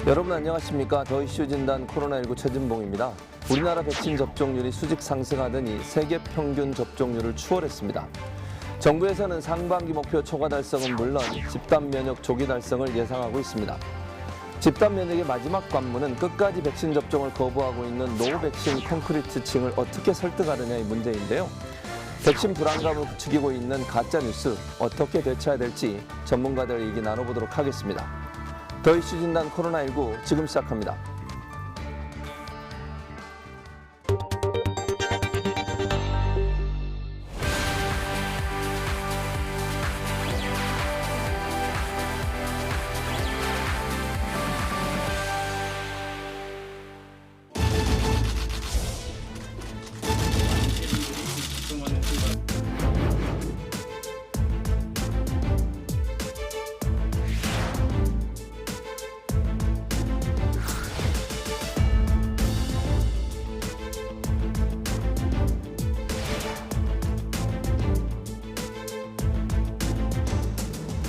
여러분 안녕하십니까? 더 이슈 진단 코로나19 최진봉입니다. 우리나라 백신 접종률이 수직 상승하더니 세계 평균 접종률을 추월했습니다. 정부에서는 상반기 목표 초과 달성은 물론 집단 면역 조기 달성을 예상하고 있습니다. 집단 면역의 마지막 관문은 끝까지 백신 접종을 거부하고 있는 노백신 콘크리트층을 어떻게 설득하느냐의 문제인데요. 백신 불안감을 부추기고 있는 가짜뉴스 어떻게 대처해야 될지 전문가들 얘기 나눠보도록 하겠습니다. 더 이슈 진단 코로나19 지금 시작합니다.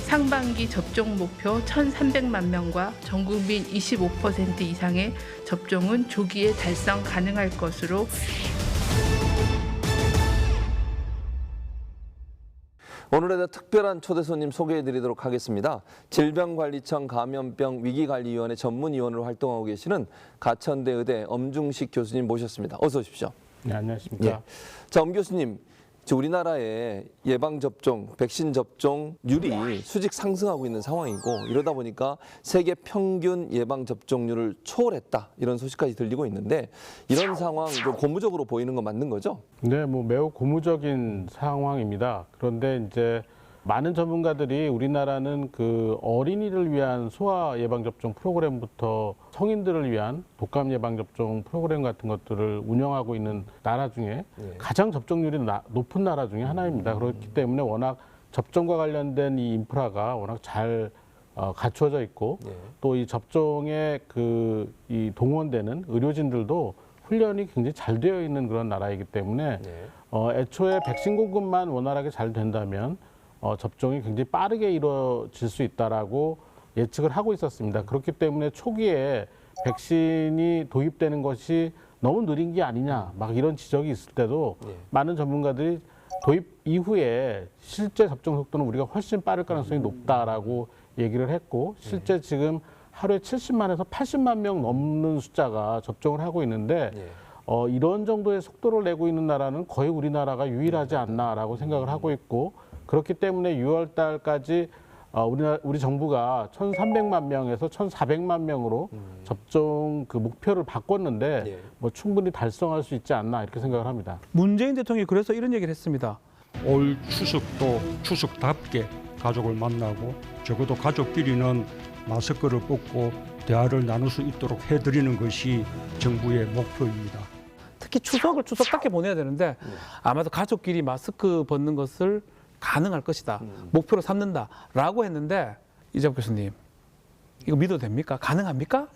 상반기 접종 목표 1,300만 명과 전국민 25% 이상의 접종은 조기에 달성 가능할 것으로 오늘의 특별한 초대 손님 소개해드리도록 하겠습니다. 질병관리청 감염병 위기관리위원회 전문위원으로 활동하고 계시는 가천대 의대 엄중식 교수님 모셨습니다. 어서 오십시오. 네, 안녕하십니까. 예. 자, 엄 교수님. 우리나라의 예방접종, 백신 접종률이 수직 상승하고 있는 상황이고 이러다 보니까 세계 평균 예방접종률을 초월했다 이런 소식까지 들리고 있는데 이런 상황 좀 고무적으로 보이는 거 맞는 거죠? 네, 매우 고무적인 상황입니다. 그런데 이제 많은 전문가들이 우리나라는 그 어린이를 위한 소아 예방접종 프로그램부터 성인들을 위한 독감 예방접종 프로그램 같은 것들을 운영하고 있는 나라 중에 가장 접종률이 높은 나라 중에 하나입니다. 그렇기 때문에 워낙 접종과 관련된 이 인프라가 워낙 잘 갖추어져 있고 또 이 접종에 이 동원되는 의료진들도 훈련이 굉장히 잘 되어 있는 그런 나라이기 때문에 애초에 백신 공급만 원활하게 잘 된다면 접종이 굉장히 빠르게 이루어질 수 있다라고 예측을 하고 있었습니다. 그렇기 때문에 초기에 백신이 도입되는 것이 너무 느린 게 아니냐, 막 이런 지적이 있을 때도 많은 전문가들이 도입 이후에 실제 접종 속도는 우리가 훨씬 빠를 가능성이 높다라고 얘기를 했고, 실제 지금 하루에 70만에서 80만 명 넘는 숫자가 접종을 하고 있는데 이런 정도의 속도를 내고 있는 나라는 거의 우리나라가 유일하지 않나라고 생각을 하고 있고, 그렇기 때문에 6월 달까지 우리 정부가 1,300만 명에서 1,400만 명으로 접종 그 목표를 바꿨는데 충분히 달성할 수 있지 않나 이렇게 생각을 합니다. 문재인 대통령이 그래서 이런 얘기를 했습니다. 올 추석도 추석답게 가족을 만나고 적어도 가족끼리는 마스크를 벗고 대화를 나눌 수 있도록 해드리는 것이 정부의 목표입니다. 특히 추석을 추석답게 보내야 되는데 아마도 가족끼리 마스크 벗는 것을 가능할 것이다. 목표로 삼는다라고 했는데 이재복 교수님, 이거 믿어도 됩니까? 가능합니까?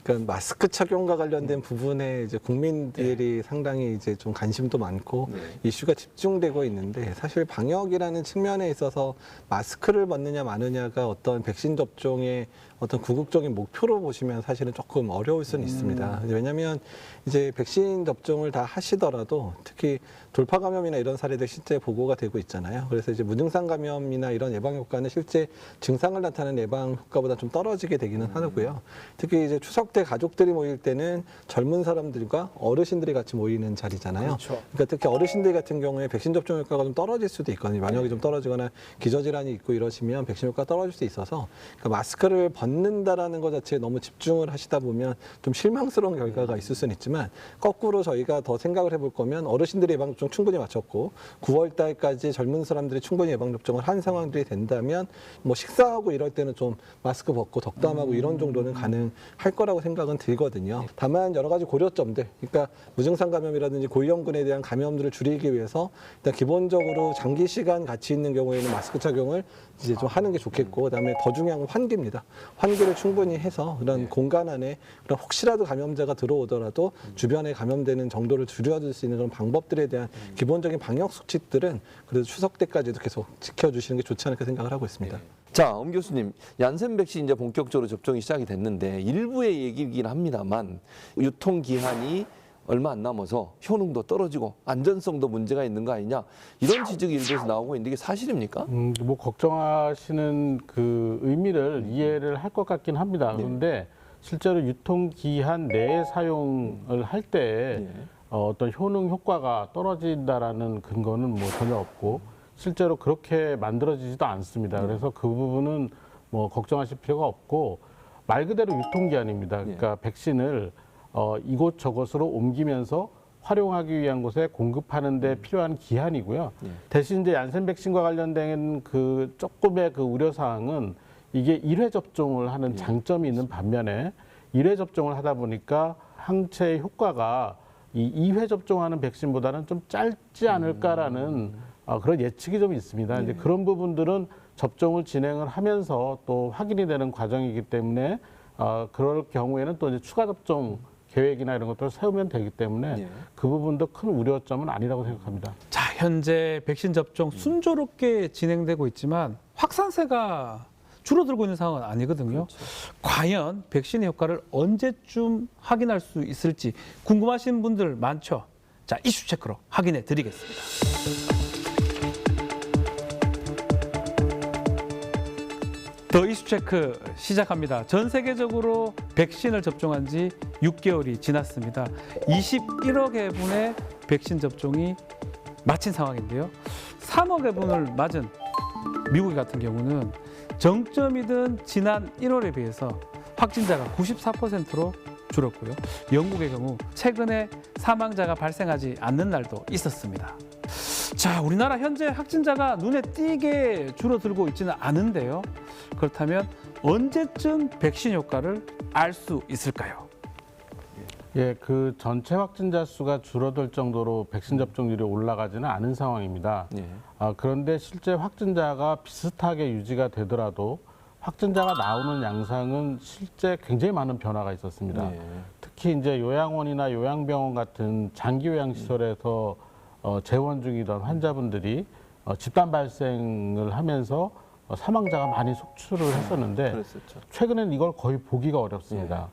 그러니까 마스크 착용과 관련된 부분에 이제 국민들이 상당히 이제 좀 관심도 많고 이슈가 집중되고 있는데, 사실 방역이라는 측면에 있어서 마스크를 벗느냐 마느냐가 어떤 백신 접종의 어떤 궁극적인 목표로 보시면 사실은 조금 어려울 수는 있습니다. 왜냐하면 이제 백신 접종을 다 하시더라도 특히 돌파 감염이나 이런 사례들 실제 보고가 되고 있잖아요. 그래서 이제 무증상 감염이나 이런 예방 효과는 실제 증상을 나타내는 예방 효과보다 좀 떨어지게 되기는 하고요. 특히 이제 추석 때 가족들이 모일 때는 젊은 사람들과 어르신들이 같이 모이는 자리잖아요. 그렇죠. 그러니까 특히 어르신들 같은 경우에 백신 접종 효과가 좀 떨어질 수도 있거든요. 면역이 좀 떨어지거나 기저질환이 있고 이러시면 백신 효과가 떨어질 수 있어서, 그러니까 마스크를 벗는다라는 것 자체에 너무 집중을 하시다 보면 좀 실망스러운 결과가 있을 수는 있지만, 거꾸로 저희가 더 생각을 해볼 거면 어르신들의 예방접종 충분히 마쳤고 9월 달까지 젊은 사람들이 충분히 예방접종을 한 상황들이 된다면 식사하고 이럴 때는 좀 마스크 벗고 덕담하고 이런 정도는 가능할 거라고 생각은 들거든요. 다만 여러 가지 고려점들, 그러니까 무증상 감염이라든지 고위험군에 대한 감염들을 줄이기 위해서 일단 기본적으로 장기 시간 같이 있는 경우에는 마스크 착용을 이제 좀 하는 게 좋겠고, 그다음에 더 중요한 건 환기입니다. 환기를 충분히 해서 그런 공간 안에 그런 혹시라도 감염자가 들어오더라도 주변에 감염되는 정도를 줄여줄 수 있는 그런 방법들에 대한 기본적인 방역 수칙들은 그래도 추석 때까지도 계속 지켜주시는 게 좋지 않을까 생각을 하고 있습니다. 자, 엄 교수님, 얀센 백신 이제 본격적으로 접종이 시작이 됐는데 일부의 얘기이긴 합니다만 유통 기한이 얼마 안 남아서 효능도 떨어지고 안전성도 문제가 있는 거 아니냐 이런 지적이 일부에서 나오고 있는데 이게 사실입니까? 뭐 걱정하시는 그 의미를 이해를 할 것 같긴 합니다. 그런데 실제로 유통기한 내에 사용을 할 때 어떤 효능 효과가 떨어진다라는 근거는 뭐 전혀 없고 실제로 그렇게 만들어지지도 않습니다. 그래서 그 부분은 뭐 걱정하실 필요가 없고 말 그대로 유통기한입니다. 그러니까 백신을 이곳저곳으로 옮기면서 활용하기 위한 곳에 공급하는 데 필요한 기한이고요. 대신 이제 얀센 백신과 관련된 그 조금의 그 우려 사항은 이게 1회 접종을 하는 장점이 있는 반면에 1회 접종을 하다 보니까 항체 효과가 이 2회 접종하는 백신보다는 좀 짧지 않을까라는 그런 예측이 좀 있습니다. 이제 그런 부분들은 접종을 진행을 하면서 또 확인이 되는 과정이기 때문에 그럴 경우에는 또 이제 추가 접종 계획이나 이런 것들을 세우면 되기 때문에 그 부분도 큰 우려점은 아니라고 생각합니다. 자, 현재 백신 접종 순조롭게 진행되고 있지만 확산세가 줄어들고 있는 상황은 아니거든요. 과연 백신의 효과를 언제쯤 확인할 수 있을지 궁금하신 분들 많죠? 자, 이슈 체크로 확인해 드리겠습니다. 더 이슈 체크 시작합니다. 전 세계적으로 백신을 접종한 지 6개월이 지났습니다. 21억 회분의 백신 접종이 마친 상황인데요. 3억 회분을 맞은 미국 같은 경우는 정점이던 지난 1월에 비해서 확진자가 94%로 줄었고요. 영국의 경우 최근에 사망자가 발생하지 않는 날도 있었습니다. 자, 우리나라 현재 확진자가 눈에 띄게 줄어들고 있지는 않은데요. 그렇다면 언제쯤 백신 효과를 알 수 있을까요? 예, 그 전체 확진자 수가 줄어들 정도로 백신 접종률이 올라가지는 않은 상황입니다. 그런데 실제 확진자가 비슷하게 유지가 되더라도 확진자가 나오는 양상은 실제 굉장히 많은 변화가 있었습니다. 특히 이제 요양원이나 요양병원 같은 장기 요양 시설에서 재원 중이던 환자분들이 집단 발생을 하면서 사망자가 많이 속출을 했었는데 최근엔 이걸 거의 보기가 어렵습니다.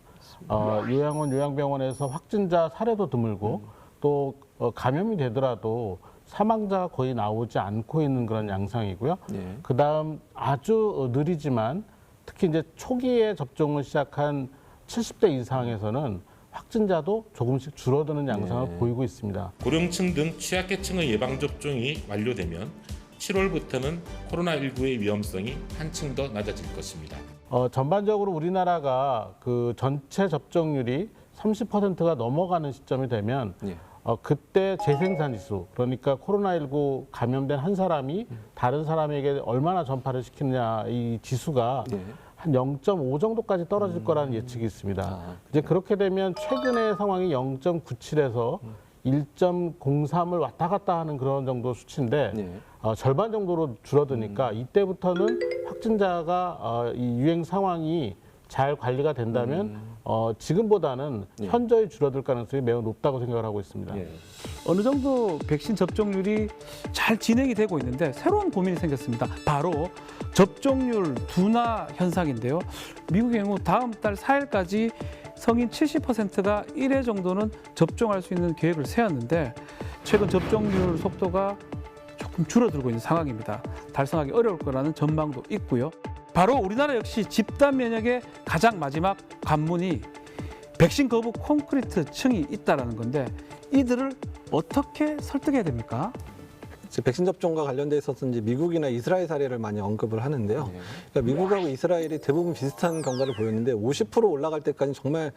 요양원, 요양병원에서 확진자 사례도 드물고 또 감염이 되더라도 사망자가 거의 나오지 않고 있는 그런 양상이고요. 그다음 아주 느리지만 특히 이제 초기에 접종을 시작한 70대 이상에서는 확진자도 조금씩 줄어드는 양상을 보이고 있습니다. 고령층 등 취약계층의 예방접종이 완료되면 7월부터는 코로나19의 위험성이 한층 더 낮아질 것입니다. 전반적으로 우리나라가 그 전체 접종률이 30%가 넘어가는 시점이 되면 그때 재생산 지수, 그러니까 코로나19 감염된 한 사람이 다른 사람에게 얼마나 전파를 시키느냐 이 지수가 한 0.5 정도까지 떨어질 거라는 예측이 있습니다. 이제 그렇게 되면 최근의 상황이 0.97에서 1.03을 왔다 갔다 하는 그런 정도 수치인데 절반 정도로 줄어드니까 이때부터는 확진자가 이 유행 상황이 잘 관리가 된다면 지금보다는 현저히 줄어들 가능성이 매우 높다고 생각을 하고 있습니다. 어느 정도 백신 접종률이 잘 진행이 되고 있는데 새로운 고민이 생겼습니다. 바로 접종률 둔화 현상인데요. 미국의 경우 다음 달 4일까지 성인 70%가 1회 정도는 접종할 수 있는 계획을 세웠는데 최근 접종률 속도가 조금 줄어들고 있는 상황입니다. 달성하기 어려울 거라는 전망도 있고요. 바로 우리나라 역시 집단 면역의 가장 마지막 관문이 백신 거부 콘크리트층이 있다는 건데 이들을 어떻게 설득해야 됩니까? 백신 접종과 관련돼 있어서 이제 미국이나 이스라엘 사례를 많이 언급을 하는데요. 그러니까 미국하고 이스라엘이 대부분 비슷한 경과를 보였는데 50% 올라갈 때까지 정말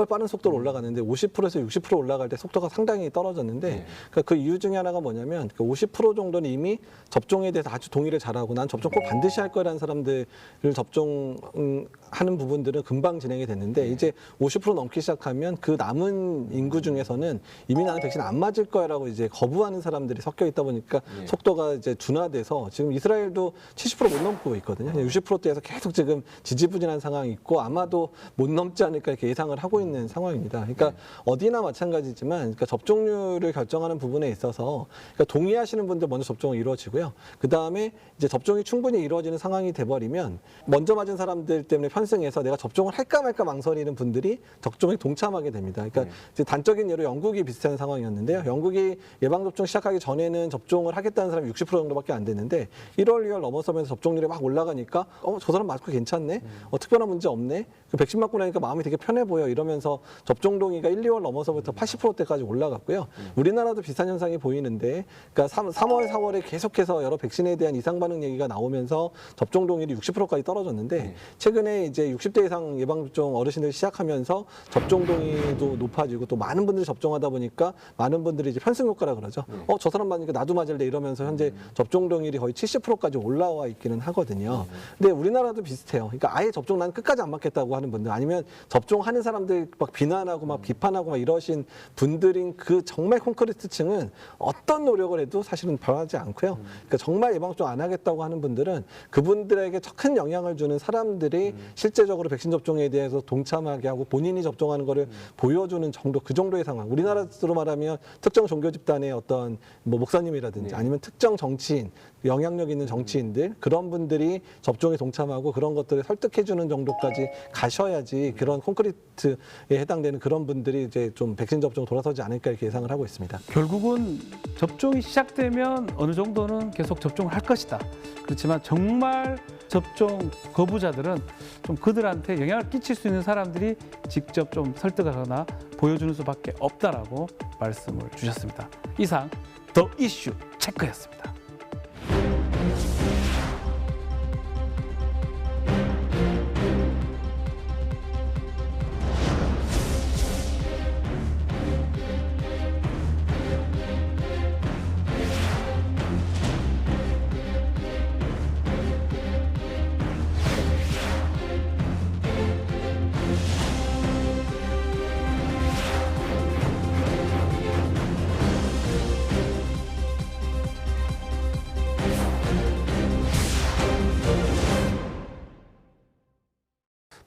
빠른 속도로 올라가는데 50%에서 60% 올라갈 때 속도가 상당히 떨어졌는데 그러니까 그 이유 중에 하나가 뭐냐면 50% 정도는 이미 접종에 대해서 아주 동의를 잘하고 난 접종 꼭 반드시 할 거라는 사람들을 접종하는 부분들은 금방 진행이 됐는데 이제 50% 넘기 시작하면 그 남은 인구 중에서는 이미 나는 백신 안 맞을 거야라고 이제 거부하는 사람들이 섞여 있다 보니까 그러니까 속도가 이제 둔화돼서 지금 이스라엘도 70% 못 넘고 있거든요. 60%대에서 계속 지금 지지부진한 상황이 있고 아마도 못 넘지 않을까 이렇게 예상을 하고 있는 상황입니다. 그러니까 어디나 마찬가지지만 그러니까 접종률을 결정하는 부분에 있어서 그러니까 동의하시는 분들 먼저 접종이 이루어지고요. 그 다음에 이제 접종이 충분히 이루어지는 상황이 돼버리면 먼저 맞은 사람들 때문에 편승해서 내가 접종을 할까 말까 망설이는 분들이 접종에 동참하게 됩니다. 그러니까 이제 단적인 예로 영국이 비슷한 상황이었는데요. 영국이 예방접종 시작하기 전에는 접종을 하겠다는 사람이 60% 정도밖에 안 됐는데 1월, 2월 넘어서면서 접종률이 막 올라가니까 저 사람 마스크 괜찮네? 특별한 문제 없네? 그 백신 맞고 나니까 마음이 되게 편해 보여 이러면서 접종 동의가 1, 2월 넘어서부터 80%대까지 올라갔고요. 우리나라도 비슷한 현상이 보이는데 그러니까 3월, 4월에 계속해서 여러 백신에 대한 이상 반응 얘기가 나오면서 접종 동의율이 60%까지 떨어졌는데 최근에 이제 60대 이상 예방접종 어르신들 시작하면서 접종 동의도 높아지고 또 많은 분들이 접종하다 보니까 많은 분들이 이제 편승 효과라 그러죠. 저 사람 맞으니까 나도 맞을래 이러면서 현재 접종 동의율이 거의 70%까지 올라와 있기는 하거든요. 근데 우리나라도 비슷해요. 그러니까 아예 접종 난 끝까지 안 맞겠다고 하는 분들 아니면 접종하는 사람들 막 비난하고 막 비판하고 막 이러신 분들인 그 정말 콘크리트층은 어떤 노력을 해도 사실은 변하지 않고요. 그러니까 정말 예방접종 안 하겠다고 하는 분들은 그분들에게 큰 영향을 주는 사람들이 실제적으로 백신 접종에 대해서 동참하게 하고 본인이 접종하는 거를 보여주는 정도 그 정도의 상황. 우리나라로 말하면 특정 종교 집단의 어떤 뭐 목사님이라든지 아니면 특정 정치인 영향력 있는 정치인들 그런 분들이 접종에 동참하고 그런 것들을 설득해 주는 정도까지 가셔야지 그런 콘크리트에 해당되는 그런 분들이 이제 좀 백신 접종 돌아서지 않을까 이렇게 예상을 하고 있습니다. 결국은 접종이 시작되면 어느 정도는 계속 접종을 할 것이다. 그렇지만 정말 접종 거부자들은 좀 그들한테 영향을 끼칠 수 있는 사람들이 직접 좀 설득하거나 보여주는 수밖에 없다라고 말씀을 주셨습니다. 이상 더 이슈 체크였습니다.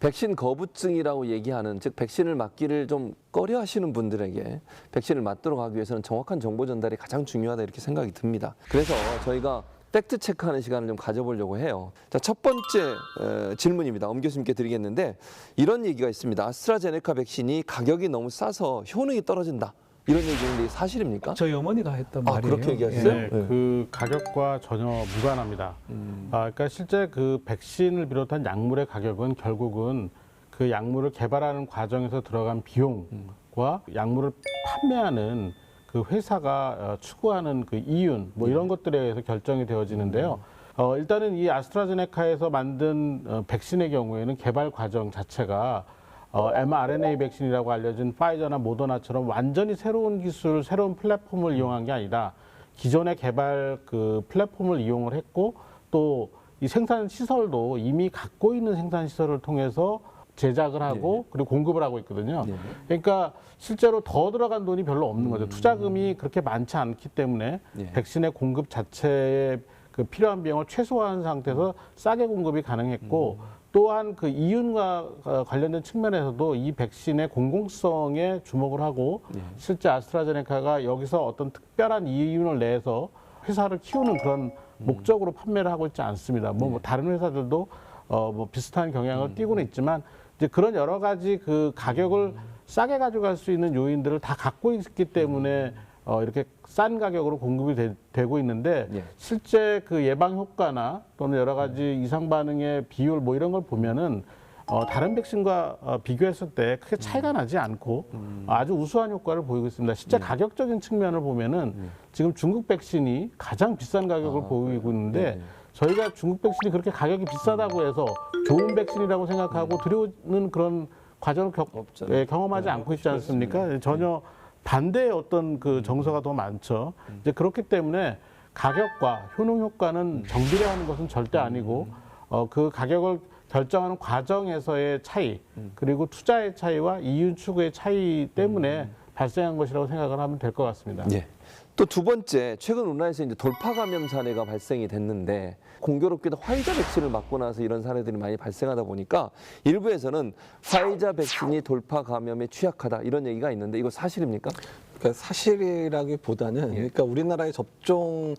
백신 거부증이라고 얘기하는 즉 백신을 맞기를 좀 꺼려하시는 분들에게 백신을 맞도록 하기 위해서는 정확한 정보 전달이 가장 중요하다 이렇게 생각이 듭니다. 그래서 저희가 팩트 체크하는 시간을 좀 가져보려고 해요. 자, 첫 번째 질문입니다. 엄 교수님께 드리겠는데 이런 얘기가 있습니다. 아스트라제네카 백신이 가격이 너무 싸서 효능이 떨어진다. 이런 얘기인데 사실입니까? 저희 어머니가 했던 말이에요. 그렇게 얘기하셨어요? 네, 그 가격과 전혀 무관합니다. 그러니까 실제 그 백신을 비롯한 약물의 가격은 결국은 그 약물을 개발하는 과정에서 들어간 비용과 약물을 판매하는 그 회사가 추구하는 그 이윤 뭐 이런 것들에 의해서 결정이 되어지는데요. 일단은 이 아스트라제네카에서 만든 백신의 경우에는 개발 과정 자체가 mRNA 백신이라고 알려진 파이저나 모더나처럼 완전히 새로운 기술, 새로운 플랫폼을 이용한 게 아니라 기존의 개발 그 플랫폼을 이용을 했고 또 이 생산 시설도 이미 갖고 있는 생산 시설을 통해서 제작을 하고 그리고 공급을 하고 있거든요. 그러니까 실제로 더 들어간 돈이 별로 없는 거죠. 투자금이 그렇게 많지 않기 때문에 백신의 공급 자체에 그 필요한 비용을 최소화한 상태에서 싸게 공급이 가능했고 또한 그 이윤과 관련된 측면에서도 이 백신의 공공성에 주목을 하고 실제 아스트라제네카가 여기서 어떤 특별한 이윤을 내서 회사를 키우는 그런 목적으로 판매를 하고 있지 않습니다. 뭐 다른 회사들도 뭐 비슷한 경향을 띠고는 있지만 이제 그런 여러 가지 그 가격을 싸게 가져갈 수 있는 요인들을 다 갖고 있기 때문에 이렇게 싼 가격으로 공급이 되고 있는데 실제 그 예방 효과나 또는 여러 가지 이상 반응의 비율 뭐 이런 걸 보면은 다른 백신과 비교했을 때 크게 차이가 나지 않고 아주 우수한 효과를 보이고 있습니다. 실제 가격적인 측면을 보면은 지금 중국 백신이 가장 비싼 가격을 보이고 있는데 저희가 중국 백신이 그렇게 가격이 비싸다고 해서 좋은 백신이라고 생각하고 들여오는 그런 과정을 경험하지 않고 있지 않습니까? 전혀 반대의 어떤 그 정서가 더 많죠. 이제 그렇기 때문에 가격과 효능 효과는 정비례하는 것은 절대 아니고 그 가격을 결정하는 과정에서의 차이 그리고 투자의 차이와 이윤 추구의 차이 때문에 발생한 것이라고 생각을 하면 될 것 같습니다. 예. 또 두 번째, 최근 우리나라에서 이제 돌파 감염 사례가 발생이 됐는데 공교롭게도 화이자 백신을 맞고 나서 이런 사례들이 많이 발생하다 보니까 일부에서는 화이자 백신이 돌파 감염에 취약하다 이런 얘기가 있는데 이거 사실입니까? 그러니까 사실이라기보다는 그러니까 우리나라의 접종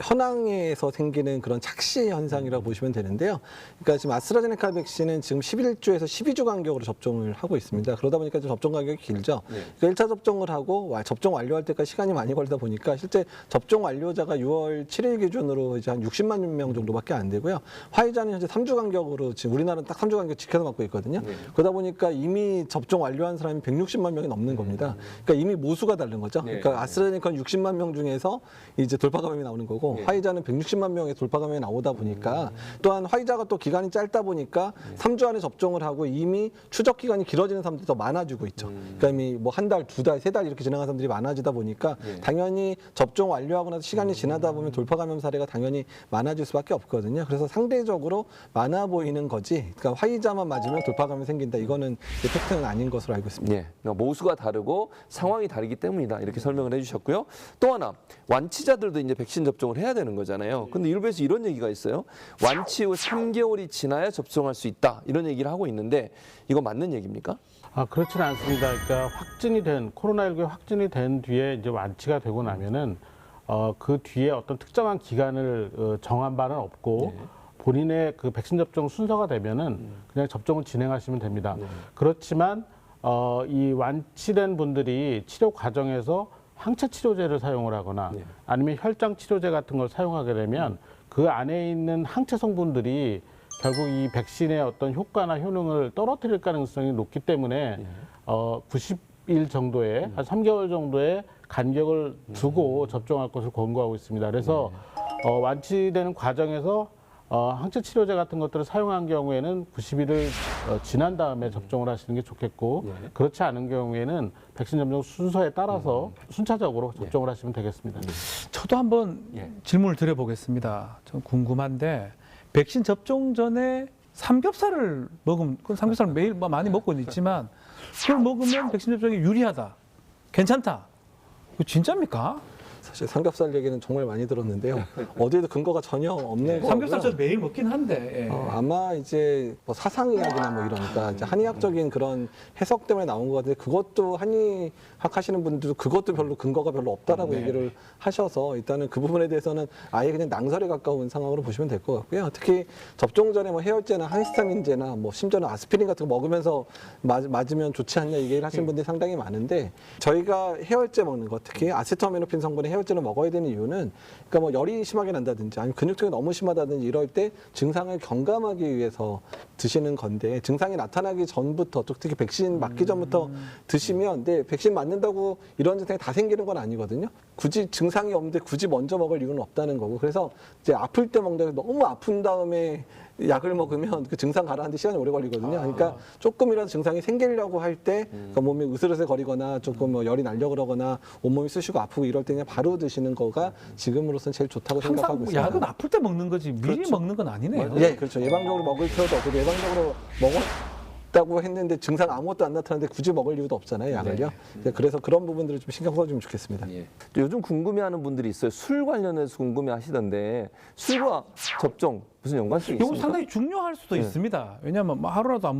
현황에서 생기는 그런 착시 현상이라고 보시면 되는데요. 그러니까 지금 아스트라제네카 백신은 지금 11주에서 12주 간격으로 접종을 하고 있습니다. 그러다 보니까 좀 접종 간격이 길죠. 그러니까 1차 접종을 하고 접종 완료할 때까지 시간이 많이 걸리다 보니까 실제 접종 완료자가 6월 7일 기준으로 이제 한 60만 명 정도밖에 안 되고요. 화이자는 현재 3주 간격으로 지금 우리나라는 딱 3주 간격 지켜서 맞고 있거든요. 그러다 보니까 이미 접종 완료한 사람이 160만 명이 넘는 겁니다. 그러니까 이미 모수가 다른 거죠. 그러니까 아스트라제네카는 60만 명 중에서 이제 돌파 감염이 나오는 거고 화이자는 160만 명의 돌파 감염이 나오다 보니까 또한 화이자가 또 기간이 짧다 보니까 3주 안에 접종을 하고 이미 추적 기간이 길어지는 사람들이 더 많아지고 있죠. 그러니까 이미 뭐 한 달, 두 달, 세 달 이렇게 지나간 사람들이 많아지다 보니까 당연히 접종 완료하고 나서 시간이 지나다 보면 돌파 감염 사례가 당연히 많아질 수밖에 없거든요. 그래서 상대적으로 많아 보이는 거지. 그러니까 화이자만 맞으면 돌파 감염이 생긴다. 이거는 팩트는 아닌 것으로 알고 있습니다. 예, 그러니까 모수가 다르고 상황이 다르기 때문이다 이렇게 설명을 해주셨고요. 또 하나 완치자들도 이제 백신 접종을 해야 되는 거잖아요. 근데 일부에서 이런 얘기가 있어요. 완치 후 3개월이 지나야 접종할 수 있다 이런 얘기를 하고 있는데 이거 맞는 얘기입니까? 그렇지는 않습니다. 그러니까 코로나19에 확진이 된 뒤에 이제 완치가 되고 나면은 그 뒤에 어떤 특정한 기간을 정한 바는 없고 본인의 그 백신 접종 순서가 되면은 그냥 접종을 진행하시면 됩니다. 그렇지만 이 완치된 분들이 치료 과정에서 항체 치료제를 사용을 하거나 아니면 혈장 치료제 같은 걸 사용하게 되면 그 안에 있는 항체 성분들이 결국 이 백신의 어떤 효과나 효능을 떨어뜨릴 가능성이 높기 때문에 90일 정도의 한 3개월 정도의 간격을 두고 접종할 것을 권고하고 있습니다. 그래서 완치되는 과정에서 항체 치료제 같은 것들을 사용한 경우에는 90일을 지난 다음에 접종을 하시는 게 좋겠고 그렇지 않은 경우에는 백신 접종 순서에 따라서 순차적으로 접종을 하시면 되겠습니다. 저도 한번 질문을 드려보겠습니다. 좀 궁금한데 백신 접종 전에 삼겹살을 먹으면 그 삼겹살을 매일 많이 먹고 있지만 그걸 먹으면 백신 접종이 유리하다, 괜찮다. 이거 진짜입니까? 사실 삼겹살 얘기는 정말 많이 들었는데요. 어디에도 근거가 전혀 없는 거고요. 삼겹살 저 매일 먹긴 한데. 아마 이제 뭐 사상의학이나 뭐 이러니까 이제 한의학적인 그런 해석 때문에 나온 것 같은데 그것도 한의학 하시는 분들도 그것도 별로 근거가 별로 없다라고 얘기를 하셔서 일단은 그 부분에 대해서는 아예 그냥 낭설에 가까운 상황으로 보시면 될 것 같고요. 특히 접종 전에 뭐 해열제나 항히스타민제나 뭐 심지어는 아스피린 같은 거 먹으면서 맞으면 좋지 않냐 얘기를 하시는 분들이 상당히 많은데 저희가 해열제 먹는 거 특히 아세토아미노펜 성분의 해열제를 먹어야 되는 이유는 그러니까 뭐 열이 심하게 난다든지 아니면 근육통이 너무 심하다든지 이럴 때 증상을 경감하기 위해서 드시는 건데 증상이 나타나기 전부터 특히 백신 맞기 전부터 드시면 백신 맞는다고 이런 증상이 다 생기는 건 아니거든요. 굳이 증상이 없는데 굳이 먼저 먹을 이유는 없다는 거고 그래서 이제 아플 때 먹는다 너무 아픈 다음에 약을 먹으면 그 증상 가라앉는데 시간이 오래 걸리거든요. 그러니까 조금이라도 증상이 생기려고 할 때 그러니까 몸이 으슬으슬거리거나 조금 뭐 열이 나려 그러거나 온몸이 쑤시고 아프고 이럴 때 그냥 바로 드시는 거가 지금으로서는 제일 좋다고 생각하고 항상 있습니다. 약은 아플 때 먹는 거지 미리 먹는 건 아니네요. 예, 그렇죠. 예방적으로 먹을 필요도 없고 예방적으로 먹었다고 했는데 증상 아무것도 안 나타나는데 굳이 먹을 이유도 없잖아요, 약을요. 그래서 그런 부분들을 좀 신경 써주면 좋겠습니다. 요즘 궁금해하는 분들이 있어요. 술 관련해서 궁금해하시던데 술과 접종 무슨 연관성이 이거 있습니까? 상당히 중요할 수도 있습니다. 왜냐하면 뭐 하루라도 안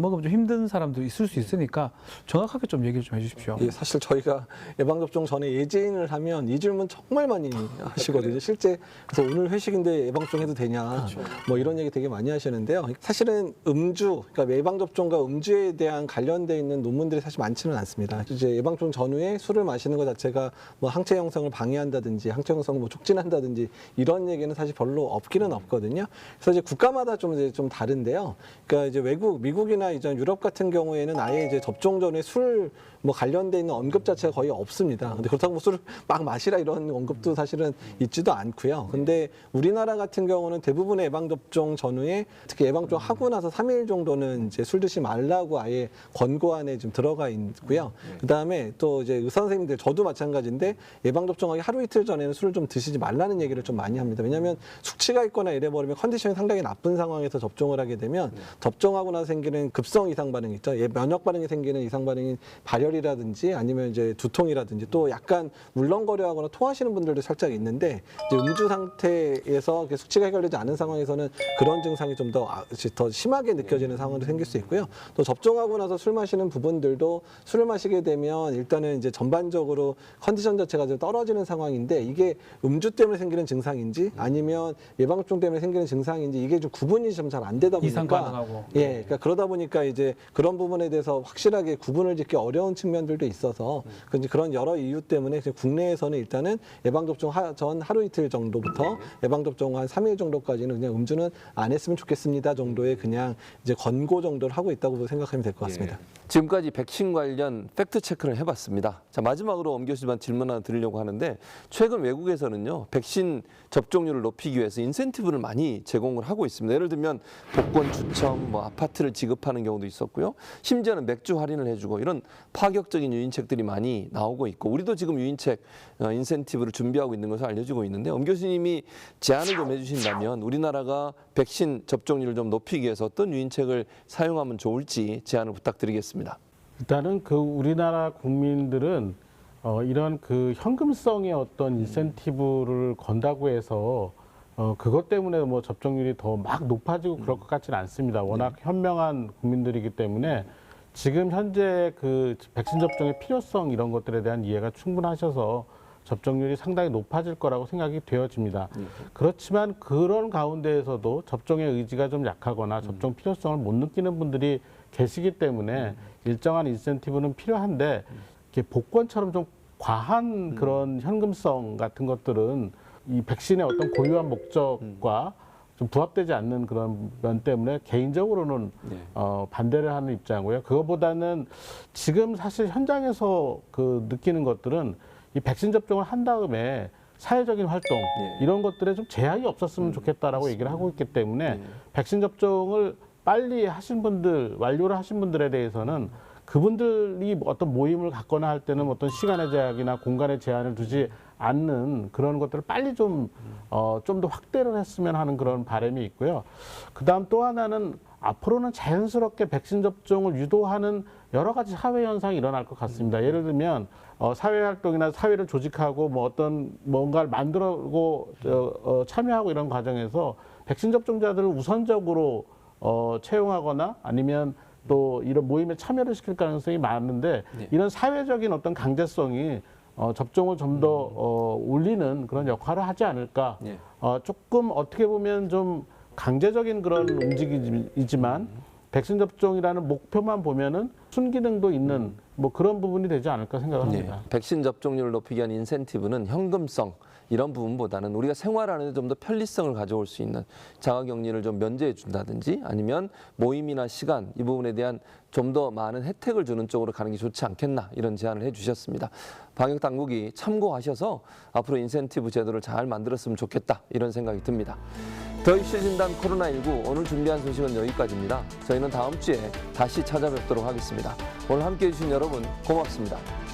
먹으면 좀 힘든 사람도 있을 수 있으니까 정확하게 좀 얘기를 좀 해주십시오. 예, 사실 저희가 예방접종 전에 예제인을 하면 이 질문 정말 많이 하시거든요. 실제 그래서 오늘 회식인데 예방접종 해도 되냐 뭐 이런 얘기 되게 많이 하시는데요. 사실은 그러니까 예방접종과 음주에 대한 관련돼 있는 논문들이 사실 많지는 않습니다. 이제 예방접종 전후에 술을 마시는 것 자체가 뭐 항체 형성을 방해한다든지 항체 형성을 뭐 촉진한다든지 이런 얘기는 사실 별로 없기는 없거든요. 그래서 이제 국가마다 좀 다른데요. 그러니까 이제 미국이나 이제 유럽 같은 경우에는 아예 이제 접종 전에 술 뭐 관련돼 있는 언급 자체가 거의 없습니다. 근데 그렇다고 뭐 술을 막 마시라 이런 언급도 사실은 있지도 않고요. 근데 우리나라 같은 경우는 대부분의 예방접종 전후에 특히 예방접종 하고 나서 3일 정도는 이제 술 드시지 말라고 아예 권고안에 좀 들어가 있고요. 그다음에 또 이제 의사 선생님들 저도 마찬가지인데 예방접종하기 하루 이틀 전에는 술을 좀 드시지 말라는 얘기를 좀 많이 합니다. 왜냐하면 숙취가 있거나 이래 버리면 컨디션이 상당히 나쁜 상황에서 접종을 하게 되면 접종하고 나서 생기는 생기는 급성 이상 반응 있죠. 면역 반응이 생기는 이상 반응인 발열이라든지 아니면 이제 두통이라든지 또 약간 울렁거려하거나 토하시는 분들도 살짝 있는데 이제 음주 상태에서 숙취가 해결되지 않은 상황에서는 그런 증상이 좀 더 심하게 느껴지는 상황도 생길 수 있고요. 또 접종하고 나서 술 마시는 부분들도 술을 마시게 되면 일단은 이제 전반적으로 컨디션 자체가 좀 떨어지는 상황인데 이게 음주 때문에 생기는 증상인지 아니면 예방접종 때문에 생기는 증상인지 이게 좀 구분이 좀 잘 안 되다 이상 보니까 가능하고. 예, 그러니까 그러다 보니까 이제 그런 부분에 대해서 확실하게 구분을 짓기 어려운 측면들도 있어서 그런 여러 이유 때문에 국내에서는 일단은 예방접종 전 하루 이틀 정도부터 예방접종 한 3일 정도까지는 그냥 음주는 안 했으면 좋겠습니다 정도의 그냥 이제 권고 정도를 하고 있다고 생각하면 될 것 같습니다. 지금까지 백신 관련 팩트 체크를 해봤습니다. 자, 마지막으로 엄 교수님한테 질문 하나 드리려고 하는데 최근 외국에서는요 백신 접종률을 높이기 위해서 인센티브를 많이 제공을 하고 있습니다. 예를 들면 복권 추첨, 뭐 아파트를 지급하는 경우도 있었고요. 심지어는 맥주 할인을 해주고 이런 파격적인 유인책들이 많이 나오고 있고 우리도 지금 유인책 인센티브를 준비하고 있는 것으로 알려지고 있는데 엄 교수님이 제안을 좀 해주신다면 우리나라가 백신 접종률을 좀 높이기 위해서 어떤 유인책을 사용하면 좋을지 제안을 부탁드리겠습니다. 일단은 그 우리나라 국민들은 이런 그 현금성의 어떤 인센티브를 건다고 해서 그것 때문에 뭐 접종률이 더 막 높아지고 그럴 것 같지는 않습니다. 워낙 현명한 국민들이기 때문에 지금 현재 그 백신 접종의 필요성 이런 것들에 대한 이해가 충분하셔서 접종률이 상당히 높아질 거라고 생각이 되어집니다. 그렇지만 그런 가운데에서도 접종의 의지가 좀 약하거나 접종 필요성을 못 느끼는 분들이 계시기 때문에 일정한 인센티브는 필요한데 이렇게 복권처럼 좀 과한 그런 현금성 같은 것들은 이 백신의 어떤 고유한 목적과 좀 부합되지 않는 그런 면 때문에 개인적으로는 반대를 하는 입장이고요. 그거보다는 지금 사실 현장에서 그 느끼는 것들은 이 백신 접종을 한 다음에 사회적인 활동 이런 것들에 좀 제약이 없었으면 좋겠다라고 얘기를 하고 있기 때문에 백신 접종을 빨리 하신 분들, 완료를 하신 분들에 대해서는 그분들이 어떤 모임을 갖거나 할 때는 어떤 시간의 제약이나 공간의 제한을 두지 않는 그런 것들을 빨리 좀 더 확대를 했으면 하는 그런 바람이 있고요. 그다음 또 하나는 앞으로는 자연스럽게 백신 접종을 유도하는 여러 가지 사회 현상이 일어날 것 같습니다. 예를 들면 사회 활동이나 사회를 조직하고 뭐 어떤 뭔가를 만들고 참여하고 이런 과정에서 백신 접종자들을 우선적으로 채용하거나 아니면 또 이런 모임에 참여를 시킬 가능성이 많은데 이런 사회적인 어떤 강제성이 접종을 좀 더 올리는 그런 역할을 하지 않을까. 조금 어떻게 보면 좀 강제적인 그런 움직임이지만 백신 접종이라는 목표만 보면은 순기능도 있는 뭐 그런 부분이 되지 않을까 생각을 합니다. 백신 접종률을 높이기 위한 인센티브는 현금성 이런 부분보다는 우리가 생활하는 데 좀 더 편리성을 가져올 수 있는 자가격리를 좀 면제해 준다든지 아니면 모임이나 시간 이 부분에 대한 좀 더 많은 혜택을 주는 쪽으로 가는 게 좋지 않겠나 이런 제안을 해주셨습니다. 방역 당국이 참고하셔서 앞으로 인센티브 제도를 잘 만들었으면 좋겠다 이런 생각이 듭니다. 더 이슈 진단 코로나19 오늘 준비한 소식은 여기까지입니다. 저희는 다음 주에 다시 찾아뵙도록 하겠습니다. 오늘 함께해 주신 여러분 고맙습니다.